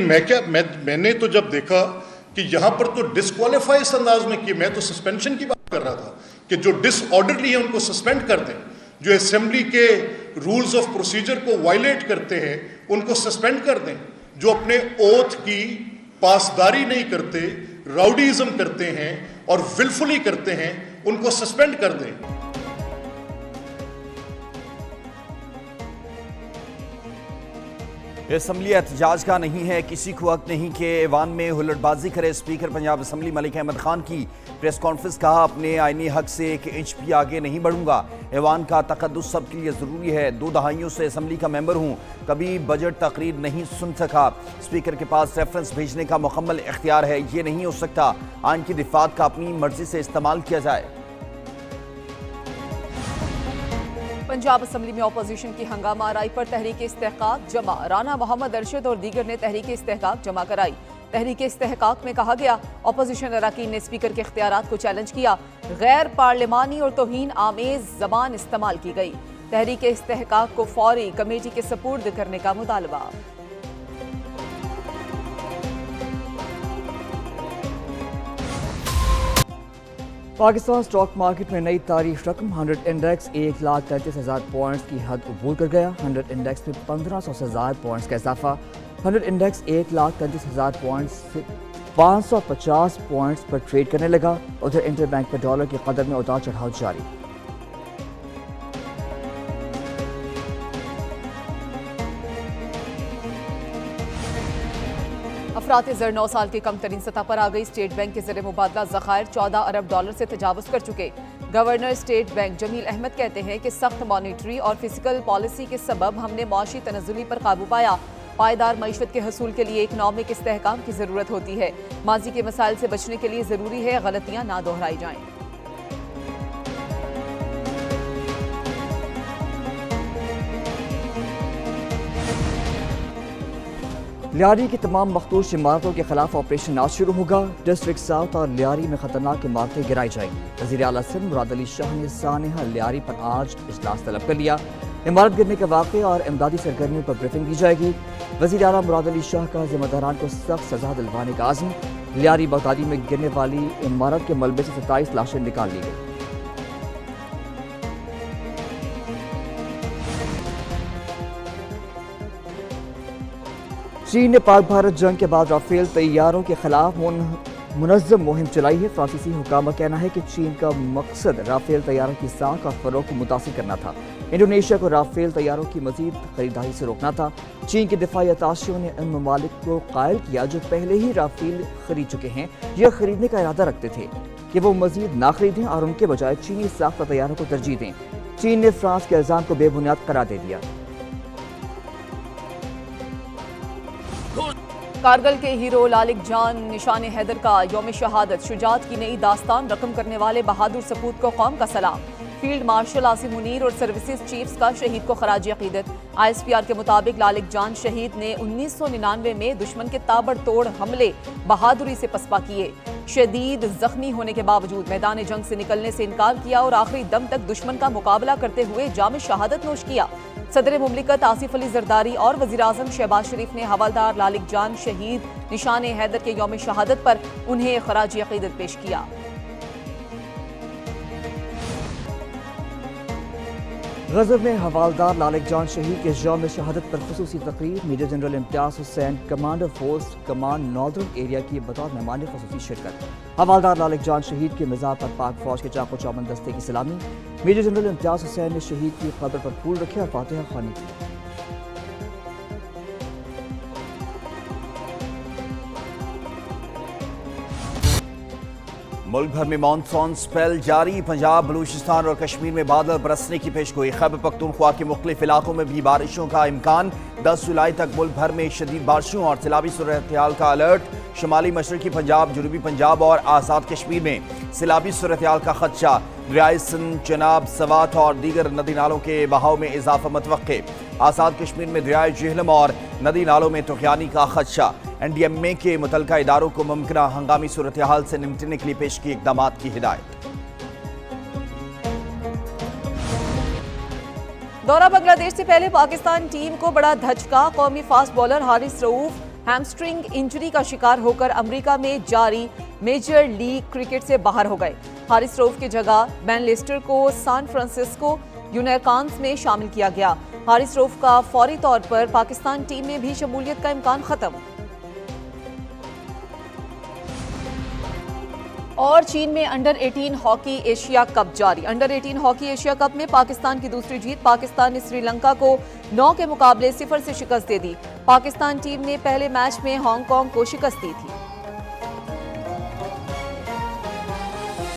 मैंने तो जब देखा कि यहाँ पर तो डिस्क्वालीफाई इस अंदाज में कि मैं तो सस्पेंशन की बात कर रहा था कि जो डिसऑर्डरली है उनको सस्पेंड कर दें, जो असेंबली के रूल्स ऑफ प्रोसीजर को वायलेट करते हैं उनको सस्पेंड कर दें, जो अपने ओथ की पासदारी नहीं करते, राउडीज़म करते हैं और विलफुली करते हैं, उनको सस्पेंड कर दें। असम्बली एहतजाज का नहीं है, किसी को हक नहीं कि ऐवान में हुल्लड़बाजी करे। स्पीकर पंजाब असम्बली मलिक अहमद खान की प्रेस कॉन्फ्रेंस, कहा अपने आईनी हक से एक इंच भी आगे नहीं बढ़ूंगा। ऐवान का तकद्दुस सबके लिए ज़रूरी है। 2 दहाइयों से असम्बली का मेंबर हूँ, कभी बजट तकरीर नहीं सुन सका। स्पीकर के पास रेफरेंस भेजने का मुकम्मल इख्तियार है, ये नहीं हो सकता आइन की दिफात का अपनी मर्जी से इस्तेमाल किया जाए। पंजाब असम्बली में अपोजिशन की हंगामा आराई पर तहरीक इस्तेहकाक जमा। राना मोहम्मद अरशद और दीगर ने तहरीक इस्तेहकाक जमा कराई। तहरीक इस्तेहकाक में कहा गया, अपोजिशन अरकान ने स्पीकर के इख्तियारात को चैलेंज किया, गैर पार्लिमानी और तौहीन आमेज जबान इस्तेमाल की गई। तहरीक इस्तेहकाक को फौरी कमेटी के सपुर्द करने का मुतालबा। पाकिस्तान स्टॉक मार्केट में नई तारीख रकम। 100 इंडेक्स 1,33,000 पॉइंट्स की हद अबूर कर गया। 100 इंडेक्स में 1500 से ज़्यादा पॉइंट्स का इजाफा। 100 इंडेक्स 1,33,000 पॉइंट्स से 550 पॉइंट्स पर ट्रेड करने लगा। उधर इंटरबैंक पर डॉलर की कदर में उतार चढ़ाव जारी। अफरात ज़र 9 साल की कम तरीन सतह पर आ गई। स्टेट बैंक के ज़र मुबादला ज़खायर 14 अरब डॉलर से तजावुज़ कर चुके। Governor state bank Jameel Ahmed कहते हैं कि सख्त मॉनिटरी और फिजिकल पॉलिसी के सबब हमने मौशी तनज़ुली पर काबू पाया। पायदार मईशत के हसूल के लिए इकनॉमिक इस्तेहकाम की ज़रूरत होती है। माजी के मसाइल से बचने के लिए ज़रूरी है गलतियाँ ना दोहराई जाएँ। लियारी की तमाम मखदूश इमारतों के खिलाफ ऑपरेशन आज शुरू होगा। डिस्ट्रिक्ट साउथ और लियारी में खतरनाक इमारतें गिराई जाएंगी। वज़ीर आला सिंध मुराद अली शाह ने सानेहा लियारी पर आज इजलास तलब कर लिया। इमारत गिरने के वाक़े और इमदादी सरगर्मियों पर ब्रीफिंग दी जाएगी। वज़ीर आला मुराद अली शाह का ज़िम्मेदारान को सख्त सजा दिलवाने का आज़म। लियारी बगदादी में गिरने वाली इमारत के मलबे से 27 लाशें निकाल ली गई। चीन ने पाक भारत जंग के बाद राफेल तैयारों के खिलाफ मुनज़्ज़म मुहिम चलाई है। फ्रांसीसी हुकाम का कहना है कि चीन का मकसद राफेल तैयारों की साख और फरोख्त को मुतासिर करना था। इंडोनेशिया को राफेल तैयारों की मजीद खरीदारी से रोकना था। चीन के दिफाई अताशियों ने उन ममालिक को कायल किया जो पहले ही राफेल खरीद चुके हैं या खरीदने का इरादा रखते थे कि वो मजीद ना खरीदें और उनके बजाय चीनी साख्ता तैयारों को तरजीह दें। चीन ने फ्रांस के इल्ज़ाम को बेबुनियाद करार दे दिया। कारगिल के हीरो लालिक जान निशान हैदर का यौम शहादत। शुजात की नई दास्तान रकम करने वाले बहादुर सपूत को कौम का सलाम। फील्ड मार्शल आसिम मुनीर और सर्विसेज चीफ्स का शहीद को खराज अकीदत। ISPR के मुताबिक लालिक जान शहीद ने 1999 में दुश्मन के ताबड़तोड़ हमले बहादुरी से पसपा किए। शदीद जख्मी होने के बावजूद मैदान जंग से निकलने से इनकार किया और आखिरी दम तक दुश्मन का मुकाबला करते हुए जाम शहादत नोश किया। सदर मुमलिकत आसिफ अली जरदारी और वज़ीर आज़म शहबाज शरीफ ने हवालदार लालिक जान शहीद निशान हैदर के यौम शहादत पर उन्हें खराज अकीदत पेश किया। गजब में हवालदार लालिक जान शहीद के यौम शहादत पर खुसूसी तकरीर। Major general Imtiaz Hussain commander force command northern area की बतौर मेहमान खुसूसी शिरकत। हवालदार लालिक जान शहीद के मज़ार पर पाक फौज के चाको चौबंद दस्ते की सलामी। मेजर जनरल इम्तियाज हुसैन ने शहीद की कब्र पर फूल रखे और फातिहा ख्वानी की। मुल्क भर में मानसून स्पेल जारी। पंजाब, बलूचिस्तान और कश्मीर में बादल बरसने की पेशगोई। खैबर पख्तूनख्वा के मुख्तलिफ इलाकों में भी बारिशों का इम्कान। 10 जुलाई तक मुल्क भर में शदीद बारिशों और सैलाबी सूरत-ए-हाल का अलर्ट। शुमाली मशरकी पंजाब, जनूबी पंजाब और आज़ाद कश्मीर में सैलाबी सूरत-ए-हाल का खदशा। दरियाए सिंध, चनाब, सवात और दीगर नदी नालों के बहाव में इजाफा मतवक्के। आज़ाद कश्मीर में दरियाए झेलम और नदी नालों में तुग़यानी का खदशा। NDMA के मुतल्लिका इदारों को मुमकिन हंगामी सूरत-ए-हाल से निपटने के लिए पेश की इक़दामात की हिदायत। दौरा बांग्लादेश से पहले पाकिस्तान टीम को बड़ा धचका। कौमी fast bowler Haris Rauf hamstring injury का शिकार होकर अमेरिका में जारी मेजर लीग क्रिकेट से बाहर हो गए। हारिस रऊफ की जगह बेन लिस्टर को सैन फ्रांसिस्को यूनिकॉर्न्स में शामिल किया गया। हारिस रऊफ का फौरी तौर पर पाकिस्तान टीम में भी शमूलियत का इम्कान खत्म। और चीन में अंडर 18 हॉकी एशिया कप जारी। अंडर 18 हॉकी एशिया कप में पाकिस्तान की दूसरी जीत। पाकिस्तान ने श्रीलंका को 9 के मुकाबले 0 से शिकस्त दे दी। पाकिस्तान टीम ने पहले मैच में हांगकांग को शिकस्त दी थी।